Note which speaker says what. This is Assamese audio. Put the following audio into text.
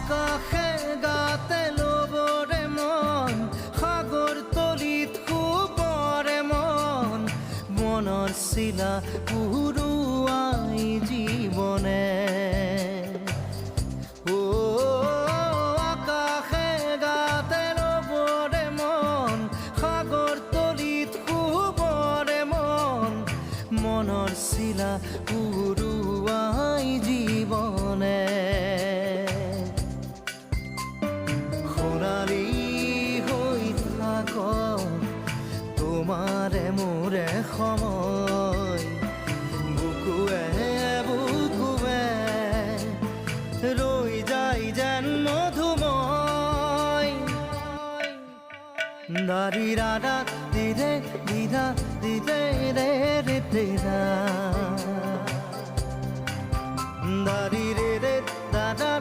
Speaker 1: আকাশে গাতে ল'বৰে মন সাগৰ তলিত শুবৰে মন মনৰ চিলা উৰুৱাই জীৱনে আকাশে গাতে ল'বৰে মন সাগৰ তলিত শুবৰে মন মনৰ চিলা উৰুৱাই জীৱনে সোণালী হৈ থাক তোমাৰে মোৰে সময় বুকুৱে বুকুৱে ৰৈ যায় যেন মধুময় দাৰি ৰাধা দিদে দিদা দিদে ৰে ৰে দিদা দাৰি ৰে ৰে দাদা